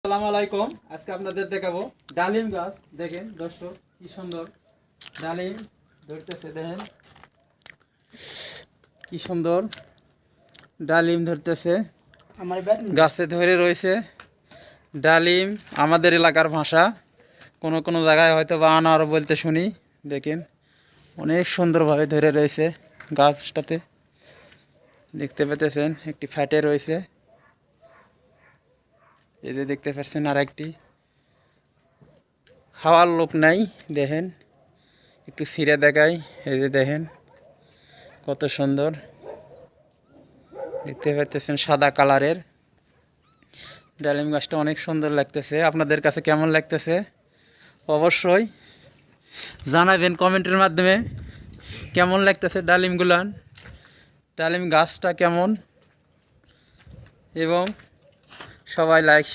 আসসালামু আলাইকুম। আজকে আপনাদের দেখাবো ডালিম গাছ। দেখেন দর্শক, কি সুন্দর ডালিম ধরতেছে। দেখেন কি সুন্দর ডালিম ধরতেছে, গাছে ধরে রয়েছে ডালিম। আমাদের এলাকার ভাষা, কোনো কোনো জায়গায় হয়তো বা আনারও বলতে শুনি। দেখেন অনেক সুন্দরভাবে ধরে রয়েছে গাছটাতে। দেখতে পেতেছেন একটি ফ্যাটে রয়েছে, এই যে দেখতে পাচ্ছেন আর একটি। খাওয়ার লোক নাই। দেখেন একটু ছিঁড়ে দেখাই, এই যে দেখেন কত সুন্দর দেখতে পাচ্ছেন, সাদা কালারের ডালিম গাছটা অনেক সুন্দর লাগতেছে। আপনাদের কাছে কেমন লাগতেছে অবশ্যই জানাবেন কমেন্টের মাধ্যমে। কেমন লাগতেছে ডালিম গাছটা কেমন, এবং সবাই লাইক